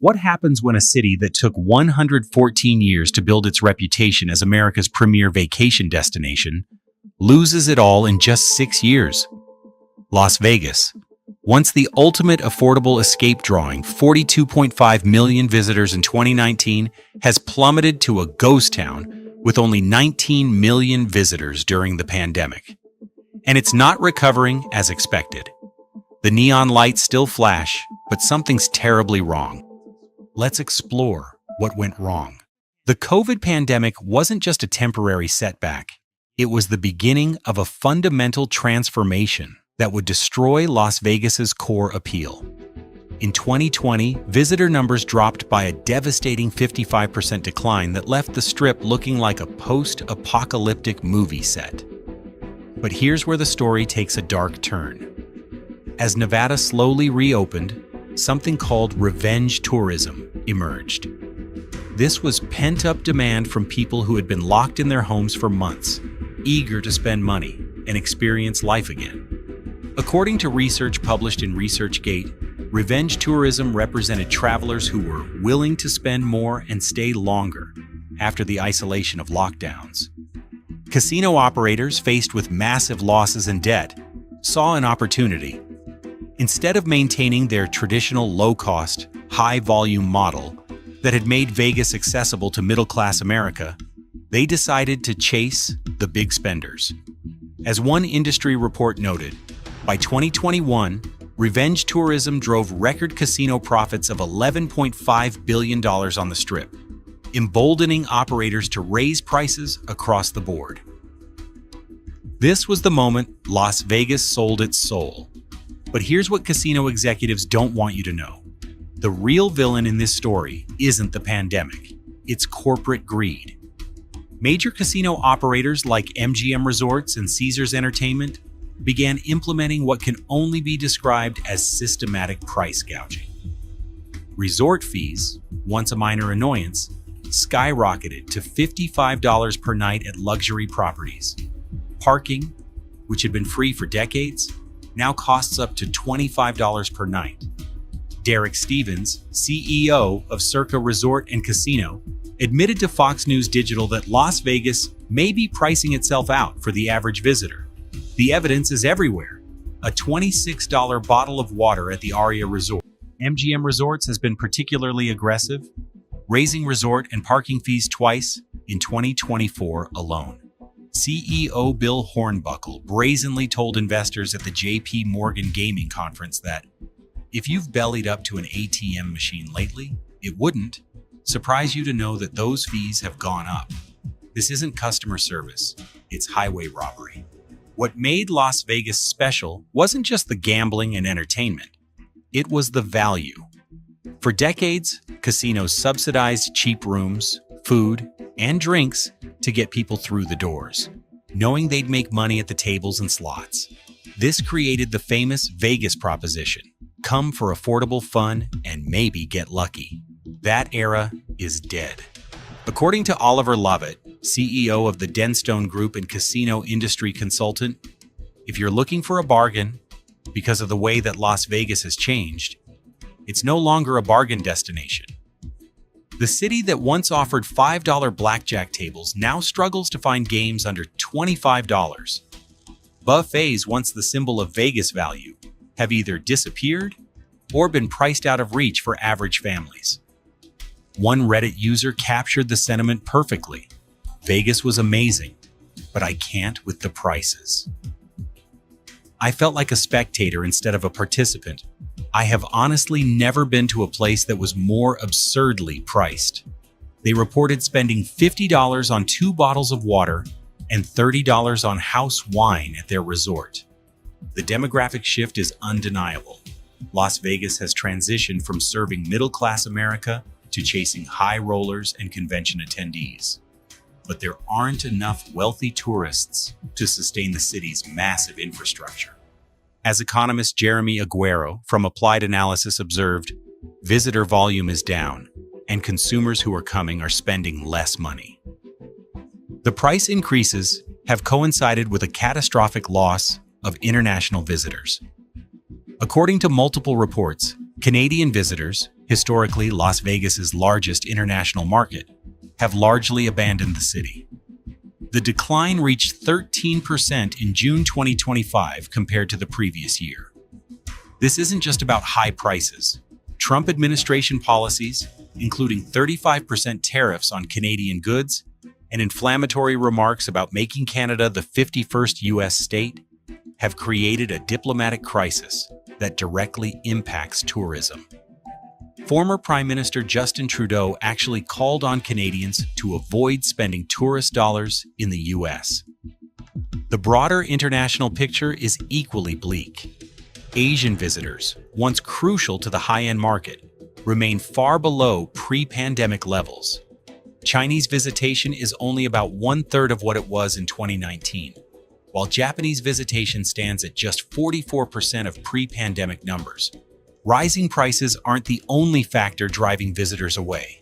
What happens when a city that took 114 years to build its reputation as America's premier vacation destination loses it all in just 6 years? Las Vegas. Once the ultimate affordable escape, drawing 42.5 million visitors in 2019, has plummeted to a ghost town with only 19 million visitors during the pandemic. And it's not recovering as expected. The neon lights still flash, but something's terribly wrong. Let's explore what went wrong. The COVID pandemic wasn't just a temporary setback. It was the beginning of a fundamental transformation that would destroy Las Vegas's core appeal. In 2020, visitor numbers dropped by a devastating 55% decline that left the Strip looking like a post-apocalyptic movie set. But here's where the story takes a dark turn. As Nevada slowly reopened, something called revenge tourism emerged. This was pent-up demand from people who had been locked in their homes for months, eager to spend money and experience life again. According to research published in ResearchGate, revenge tourism represented travelers who were willing to spend more and stay longer after the isolation of lockdowns. Casino operators, faced with massive losses and debt, saw an opportunity. Instead of maintaining their traditional low-cost, high-volume model that had made Vegas accessible to middle-class America, they decided to chase the big spenders. As one industry report noted, by 2021, revenge tourism drove record casino profits of $11.5 billion on the Strip, emboldening operators to raise prices across the board. This was the moment Las Vegas sold its soul. But here's what casino executives don't want you to know. The real villain in this story isn't the pandemic, it's corporate greed. Major casino operators like MGM Resorts and Caesars Entertainment began implementing what can only be described as systematic price gouging. Resort fees, once a minor annoyance, skyrocketed to $55 per night at luxury properties. Parking, which had been free for decades, now costs up to $25 per night. Derek Stevens, CEO of Circa Resort and Casino, admitted to Fox News Digital that Las Vegas may be pricing itself out for the average visitor. The evidence is everywhere. A $26 bottle of water at the Aria Resort. MGM Resorts has been particularly aggressive, raising resort and parking fees twice in 2024 alone. CEO Bill Hornbuckle brazenly told investors at the J.P. Morgan Gaming Conference that if you've bellied up to an ATM machine lately, it wouldn't surprise you to know that those fees have gone up. This isn't customer service, it's highway robbery. What made Las Vegas special wasn't just the gambling and entertainment, it was the value. For decades, casinos subsidized cheap rooms, food, and drinks to get people through the doors, knowing they'd make money at the tables and slots. This created the famous Vegas proposition: come for affordable fun and maybe get lucky. That era is dead. According to Oliver Lovett, CEO of the Denstone Group and casino industry consultant, if you're looking for a bargain, because of the way that Las Vegas has changed, it's no longer a bargain destination. The city that once offered $5 blackjack tables now struggles to find games under $25. Buffets, once the symbol of Vegas value, have either disappeared or been priced out of reach for average families. One Reddit user captured the sentiment perfectly. Vegas was amazing, but I can't with the prices. I felt like a spectator instead of a participant. I have honestly never been to a place that was more absurdly priced. They reported spending $50 on 2 bottles of water and $30 on house wine at their resort. The demographic shift is undeniable. Las Vegas has transitioned from serving middle-class America to chasing high rollers and convention attendees. But there aren't enough wealthy tourists to sustain the city's massive infrastructure. As economist Jeremy Aguero from Applied Analysis observed, visitor volume is down, and consumers who are coming are spending less money. The price increases have coincided with a catastrophic loss of international visitors. According to multiple reports, Canadian visitors, historically Las Vegas's largest international market, have largely abandoned the city. The decline reached 13% in June 2025 compared to the previous year. This isn't just about high prices. Trump administration policies, including 35% tariffs on Canadian goods and inflammatory remarks about making Canada the 51st U.S. state, have created a diplomatic crisis that directly impacts tourism. Former Prime Minister Justin Trudeau actually called on Canadians to avoid spending tourist dollars in the U.S. The broader international picture is equally bleak. Asian visitors, once crucial to the high-end market, remain far below pre-pandemic levels. Chinese visitation is only about one-third of what it was in 2019, while Japanese visitation stands at just 44% of pre-pandemic numbers. Rising prices aren't the only factor driving visitors away.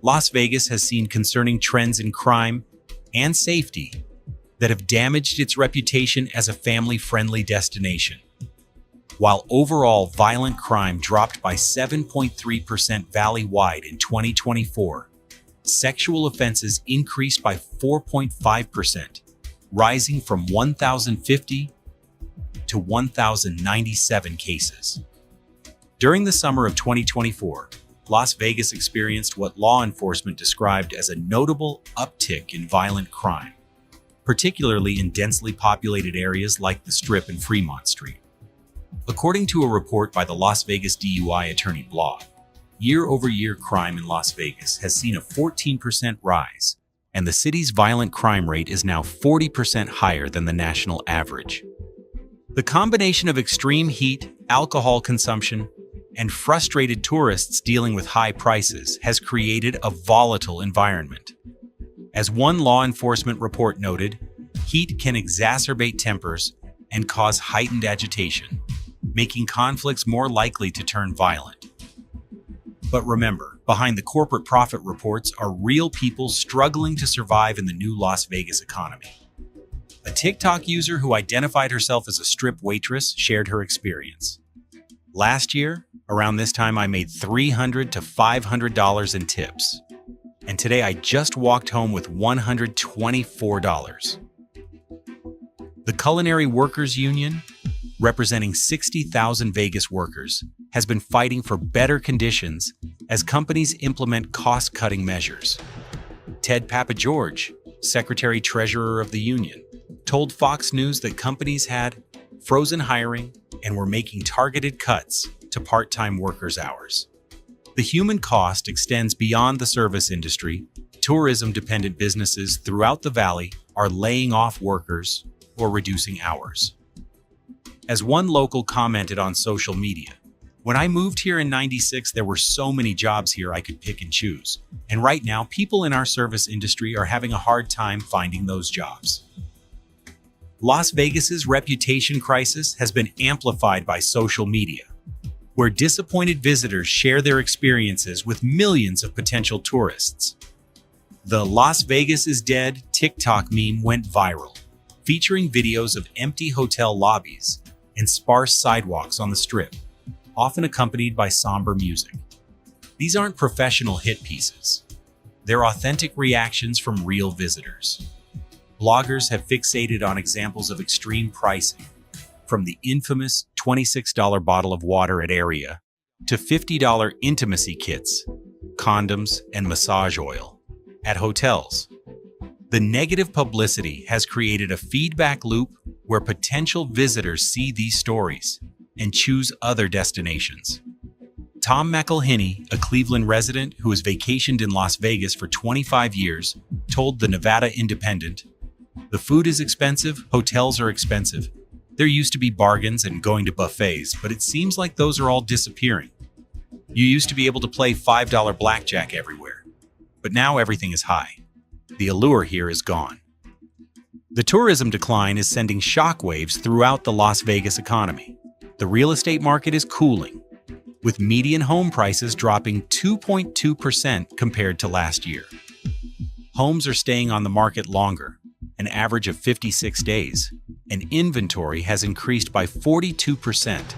Las Vegas has seen concerning trends in crime and safety that have damaged its reputation as a family-friendly destination. While overall violent crime dropped by 7.3% valley-wide in 2024, sexual offenses increased by 4.5%, rising from 1,050 to 1,097 cases. During the summer of 2024, Las Vegas experienced what law enforcement described as a notable uptick in violent crime, particularly in densely populated areas like the Strip and Fremont Street. According to a report by the Las Vegas DUI Attorney blog, year-over-year crime in Las Vegas has seen a 14% rise, and the city's violent crime rate is now 40% higher than the national average. The combination of extreme heat, alcohol consumption, and frustrated tourists dealing with high prices has created a volatile environment. As one law enforcement report noted, heat can exacerbate tempers and cause heightened agitation, making conflicts more likely to turn violent. But remember, behind the corporate profit reports are real people struggling to survive in the new Las Vegas economy. A TikTok user who identified herself as a strip waitress shared her experience. Last year, around this time, I made $300 to $500 in tips. And today I just walked home with $124. The Culinary Workers Union, representing 60,000 Vegas workers, has been fighting for better conditions as companies implement cost-cutting measures. Ted Papageorge, Secretary-Treasurer of the union, told Fox News that companies had frozen hiring and were making targeted cuts to part-time workers' hours. The human cost extends beyond the service industry. Tourism-dependent businesses throughout the valley are laying off workers or reducing hours. As one local commented on social media, "When I moved here in '96, there were so many jobs here I could pick and choose. And right now, people in our service industry are having a hard time finding those jobs." Las Vegas's reputation crisis has been amplified by social media, where disappointed visitors share their experiences with millions of potential tourists. The "Las Vegas is dead" TikTok meme went viral, featuring videos of empty hotel lobbies and sparse sidewalks on the Strip, often accompanied by somber music. These aren't professional hit pieces. They're authentic reactions from real visitors. Bloggers have fixated on examples of extreme pricing, from the infamous $26 bottle of water at Area to $50 intimacy kits, condoms, and massage oil at hotels. The negative publicity has created a feedback loop where potential visitors see these stories and choose other destinations. Tom McElhinney, a Cleveland resident who has vacationed in Las Vegas for 25 years, told the Nevada Independent, "The food is expensive, hotels are expensive. There used to be bargains and going to buffets, but it seems like those are all disappearing. You used to be able to play $5 blackjack everywhere, but now everything is high. The allure here is gone." The tourism decline is sending shockwaves throughout the Las Vegas economy. The real estate market is cooling, with median home prices dropping 2.2% compared to last year. Homes are staying on the market longer, an average of 56 days, and inventory has increased by 42%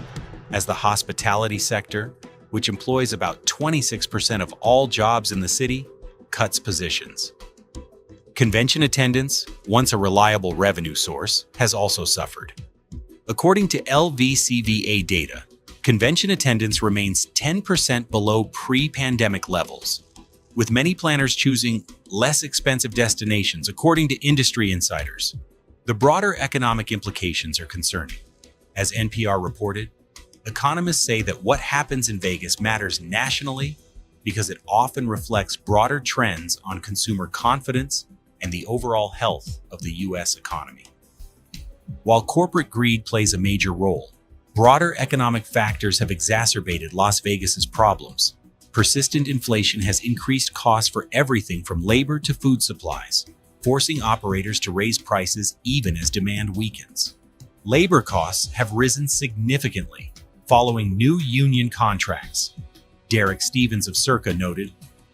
as the hospitality sector, which employs about 26% of all jobs in the city, cuts positions. Convention attendance, once a reliable revenue source, has also suffered. According to LVCVA data, convention attendance remains 10% below pre-pandemic levels, with many planners choosing less expensive destinations, according to industry insiders. The broader economic implications are concerning. As NPR reported, economists say that what happens in Vegas matters nationally because it often reflects broader trends on consumer confidence and the overall health of the U.S. economy. While corporate greed plays a major role, broader economic factors have exacerbated Las Vegas's problems. Persistent inflation has increased costs for everything from labor to food supplies, forcing operators to raise prices even as demand weakens. Labor costs have risen significantly following new union contracts. Derek Stevens of Circa noted,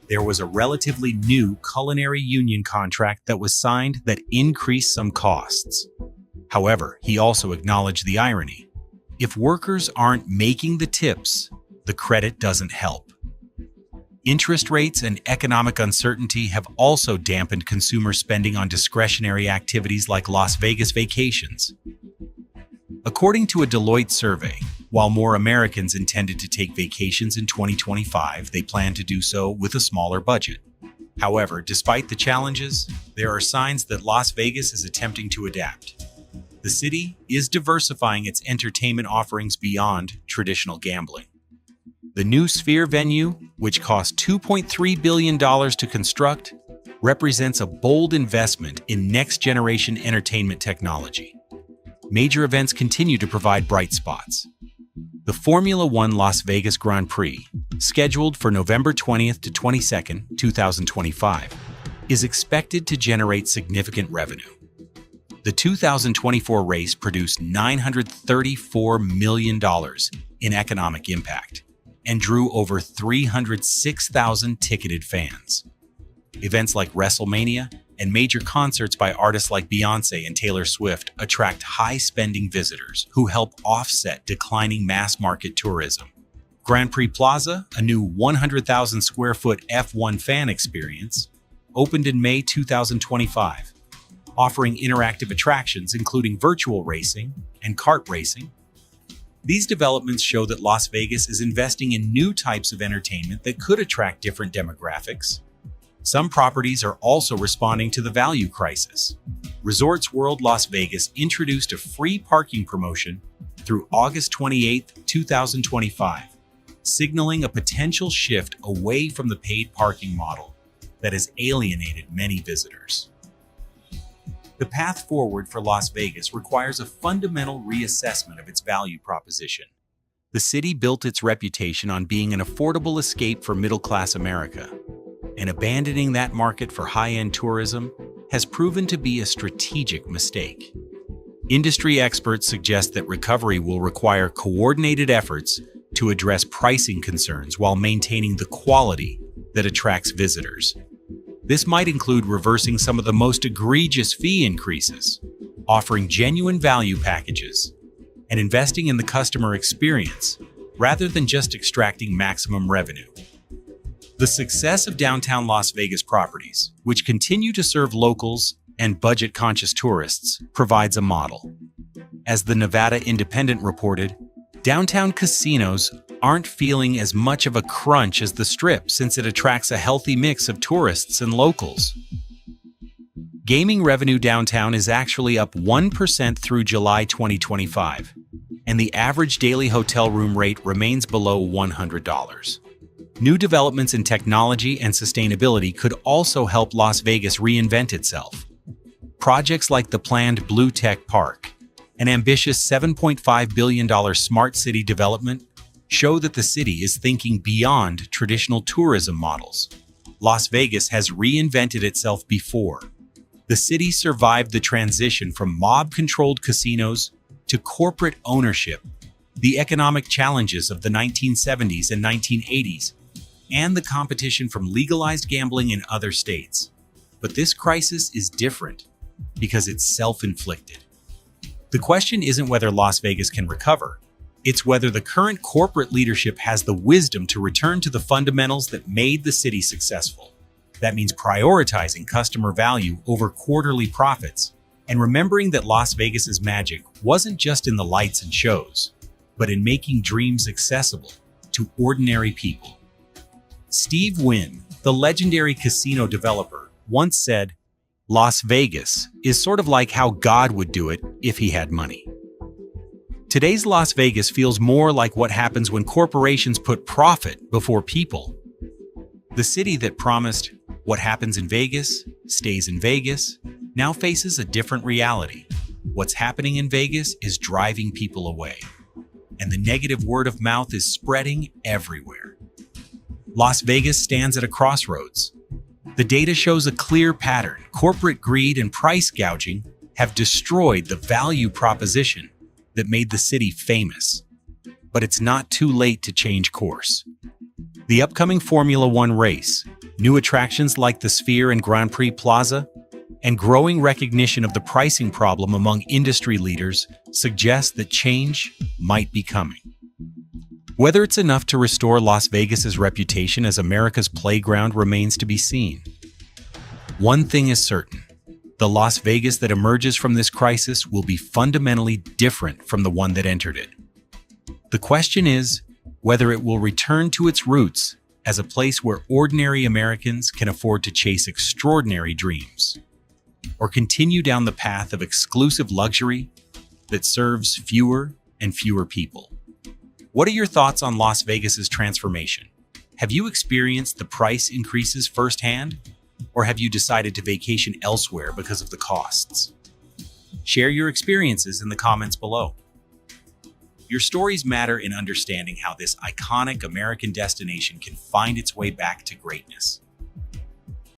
there was a relatively new culinary union contract that was signed that increased some costs. However, he also acknowledged the irony. If workers aren't making the tips, the credit doesn't help. Interest rates and economic uncertainty have also dampened consumer spending on discretionary activities like Las Vegas vacations. According to a Deloitte survey, while more Americans intended to take vacations in 2025, they plan to do so with a smaller budget. However, despite the challenges, there are signs that Las Vegas is attempting to adapt. The city is diversifying its entertainment offerings beyond traditional gambling. The new Sphere venue, which cost $2.3 billion to construct, represents a bold investment in next-generation entertainment technology. Major events continue to provide bright spots. The Formula One Las Vegas Grand Prix, scheduled for November 20th to 22nd, 2025, is expected to generate significant revenue. The 2024 race produced $934 million in economic impact and drew over 306,000 ticketed fans. Events like WrestleMania and major concerts by artists like Beyoncé and Taylor Swift attract high-spending visitors who help offset declining mass-market tourism. Grand Prix Plaza, a new 100,000 square foot F1 fan experience, opened in May 2025, offering interactive attractions including virtual racing and kart racing. These developments show that Las Vegas is investing in new types of entertainment that could attract different demographics. Some properties are also responding to the value crisis. Resorts World Las Vegas introduced a free parking promotion through August 28, 2025, signaling a potential shift away from the paid parking model that has alienated many visitors. The path forward for Las Vegas requires a fundamental reassessment of its value proposition. The city built its reputation on being an affordable escape for middle-class America, and abandoning that market for high-end tourism has proven to be a strategic mistake. Industry experts suggest that recovery will require coordinated efforts to address pricing concerns while maintaining the quality that attracts visitors. This might include reversing some of the most egregious fee increases, offering genuine value packages, and investing in the customer experience rather than just extracting maximum revenue. The success of downtown Las Vegas properties, which continue to serve locals and budget-conscious tourists, provides a model. As the Nevada Independent reported, downtown casinos aren't feeling as much of a crunch as the Strip since it attracts a healthy mix of tourists and locals. Gaming revenue downtown is actually up 1% through July 2025, and the average daily hotel room rate remains below $100. New developments in technology and sustainability could also help Las Vegas reinvent itself. Projects like the planned Blue Tech Park, an ambitious $7.5 billion smart city development, show that the city is thinking beyond traditional tourism models. Las Vegas has reinvented itself before. The city survived the transition from mob-controlled casinos to corporate ownership, the economic challenges of the 1970s and 1980s, and the competition from legalized gambling in other states. But this crisis is different because it's self-inflicted. The question isn't whether Las Vegas can recover, It's whether the current corporate leadership has the wisdom to return to the fundamentals that made the city successful. That means prioritizing customer value over quarterly profits, and remembering that Las Vegas's magic wasn't just in the lights and shows, but in making dreams accessible to ordinary people. Steve Wynn, the legendary casino developer, once said, "Las Vegas is sort of like how God would do it if he had money." Today's Las Vegas feels more like what happens when corporations put profit before people. The city that promised "what happens in Vegas stays in Vegas" now faces a different reality. What's happening in Vegas is driving people away, and the negative word of mouth is spreading everywhere. Las Vegas stands at a crossroads. The data shows a clear pattern. Corporate greed and price gouging have destroyed the value proposition that made the city famous. But it's not too late to change course. The upcoming Formula One race, new attractions like the Sphere and Grand Prix Plaza, and growing recognition of the pricing problem among industry leaders suggest that change might be coming. Whether it's enough to restore Las Vegas's reputation as America's playground remains to be seen. One thing is certain: the Las Vegas that emerges from this crisis will be fundamentally different from the one that entered it. The question is whether it will return to its roots as a place where ordinary Americans can afford to chase extraordinary dreams, or continue down the path of exclusive luxury that serves fewer and fewer people. What are your thoughts on Las Vegas's transformation? Have you experienced the price increases firsthand? Or have you decided to vacation elsewhere because of the costs? Share your experiences in the comments below. Your stories matter in understanding how this iconic American destination can find its way back to greatness.